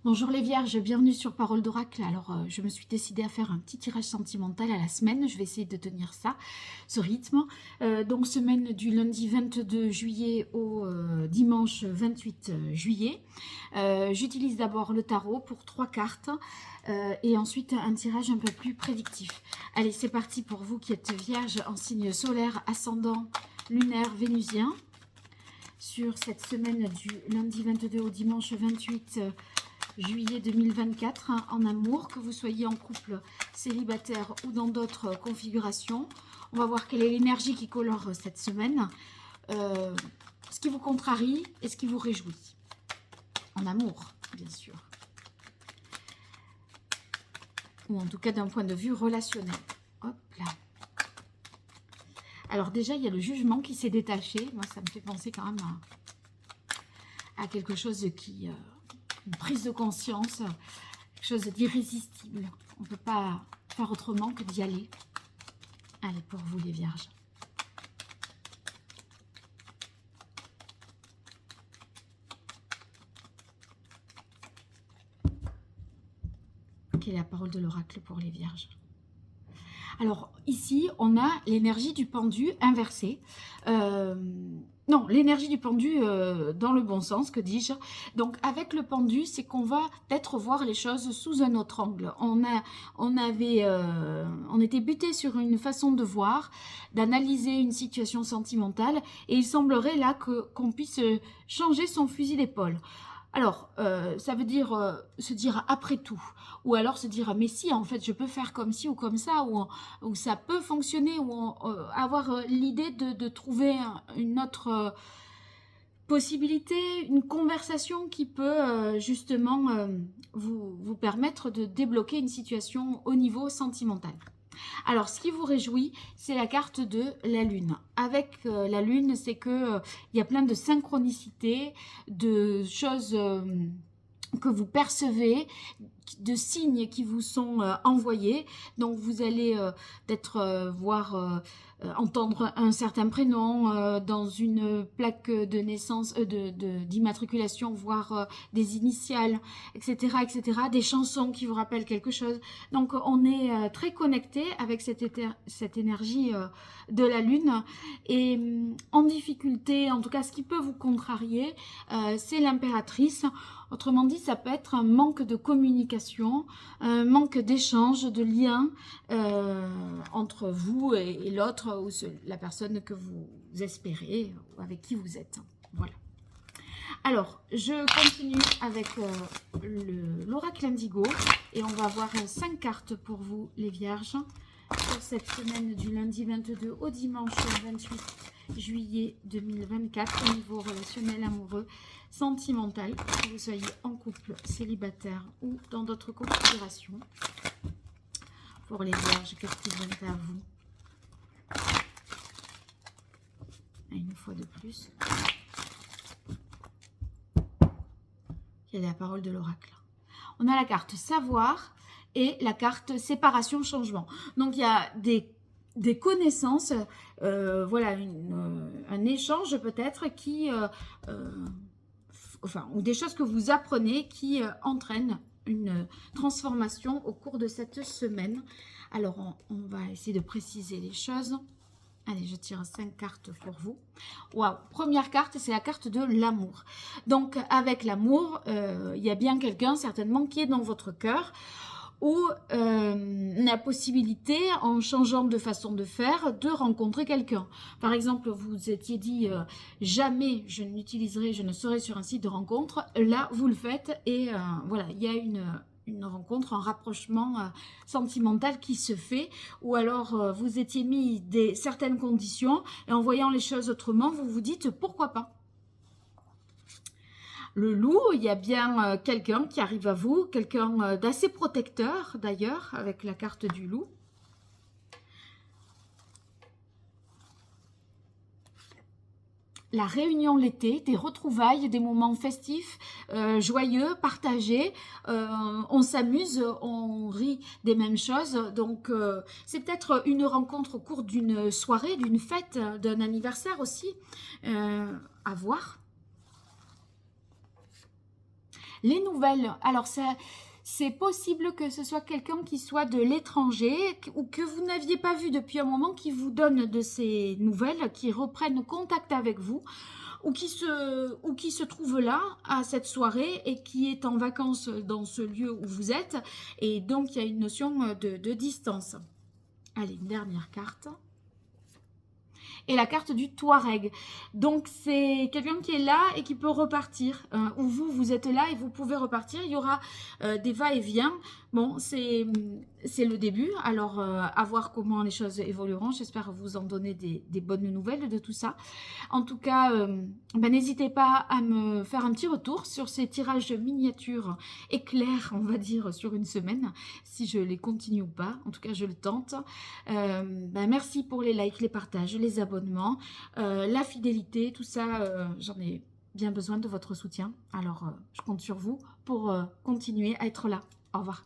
Bonjour les vierges, bienvenue sur Parole d'Oracle. Alors je me suis décidée à faire un petit tirage sentimental à la semaine, je vais essayer de tenir ça, ce rythme. Donc semaine du lundi 22 juillet au dimanche 28 juillet. J'utilise d'abord le tarot pour 3 cartes et ensuite un tirage un peu plus prédictif. Allez, c'est parti pour vous qui êtes vierge en signe solaire, ascendant, lunaire, vénusien. Sur cette semaine du lundi 22 au dimanche 28 juillet 2024, en amour, que vous soyez en couple, célibataire ou dans d'autres configurations. On va voir quelle est l'énergie qui colore cette semaine, ce qui vous contrarie et ce qui vous réjouit. En amour, bien sûr. Ou en tout cas d'un point de vue relationnel. Hop là. Alors déjà, il y a le jugement qui s'est détaché. Moi, ça me fait penser quand même à quelque chose qui... une prise de conscience, quelque chose d'irrésistible. On ne peut pas faire autrement que d'y aller. Allez, pour vous les vierges. Quelle est la parole de l'oracle pour les vierges? Alors ici, on a l'énergie du pendu inversée. Non, l'énergie du pendu dans le bon sens, que dis-je. Donc avec le pendu, c'est qu'on va peut-être voir les choses sous un autre angle. On était buté sur une façon de voir, d'analyser une situation sentimentale, et il semblerait là qu'on puisse changer son fusil d'épaule. Alors, ça veut dire se dire après tout, ou alors se dire mais si en fait je peux faire comme ci ou comme ça, ou ça peut fonctionner, ou avoir l'idée de trouver une autre possibilité, une conversation qui peut justement vous permettre de débloquer une situation au niveau sentimental. Alors, ce qui vous réjouit, c'est la carte de la Lune. Avec la Lune, c'est que il y a plein de synchronicités, de choses que vous percevez, de signes qui vous sont envoyés. Donc, vous allez peut-être entendre un certain prénom dans une plaque de naissance, d'immatriculation, voire des initiales, etc., etc., des chansons qui vous rappellent quelque chose. Donc, on est très connecté avec cette énergie de la Lune. Et en difficulté, en tout cas, ce qui peut vous contrarier, c'est l'impératrice. Autrement dit, ça peut être un manque de communication, un manque d'échange, de lien entre vous et l'autre, ou la personne que vous espérez, ou avec qui vous êtes. Voilà. Alors, je continue avec l'oracle indigo, et on va voir 5 cartes pour vous, les vierges, pour cette semaine du lundi 22 au dimanche 28 juillet 2024, au niveau relationnel, amoureux, sentimental, que vous soyez en couple, célibataire ou dans d'autres configurations. Pour les vierges, qu'est-ce qui vient à vous? Une fois de plus. Quelle est la parole de l'oracle? On a la carte savoir et la carte séparation changement. Donc il y a des connaissances, voilà, un échange peut-être qui, ou des choses que vous apprenez qui entraînent une transformation au cours de cette semaine. Alors on va essayer de préciser les choses. Allez, je tire 5 cartes pour vous. Waouh! Première carte, c'est la carte de l'amour. Donc, avec l'amour, il y a bien quelqu'un, certainement, qui est dans votre cœur, ou la possibilité, en changeant de façon de faire, de rencontrer quelqu'un. Par exemple, vous étiez dit jamais je n'utiliserai, je ne serai sur un site de rencontre. Là, vous le faites, et voilà, il y a une rencontre, un rapprochement sentimental qui se fait, ou alors vous étiez mis certaines conditions, et en voyant les choses autrement, vous vous dites pourquoi pas. Le loup, il y a bien quelqu'un qui arrive à vous, quelqu'un d'assez protecteur d'ailleurs, avec la carte du loup. La réunion l'été, des retrouvailles, des moments festifs, joyeux, partagés. On s'amuse, on rit des mêmes choses. Donc, c'est peut-être une rencontre au cours d'une soirée, d'une fête, d'un anniversaire aussi, à voir. Les nouvelles, alors ça, c'est possible que ce soit quelqu'un qui soit de l'étranger ou que vous n'aviez pas vu depuis un moment, qui vous donne de ces nouvelles, qui reprennent contact avec vous ou qui se trouve là à cette soirée et qui est en vacances dans ce lieu où vous êtes. Et donc, il y a une notion de distance. Allez, une dernière carte. Et la carte du Touareg. Donc, c'est quelqu'un qui est là et qui peut repartir. Ou vous, vous êtes là et vous pouvez repartir. Il y aura des va-et-vient. Bon, c'est le début. Alors, à voir comment les choses évolueront. J'espère vous en donner des bonnes nouvelles de tout ça. En tout cas, n'hésitez pas à me faire un petit retour sur ces tirages miniatures éclairs, on va dire, sur une semaine, si je les continue ou pas. En tout cas, je le tente. Merci pour les likes, les partages, les abonnements, la fidélité, tout ça, j'en ai bien besoin de votre soutien. Alors, je compte sur vous pour continuer à être là. Au revoir.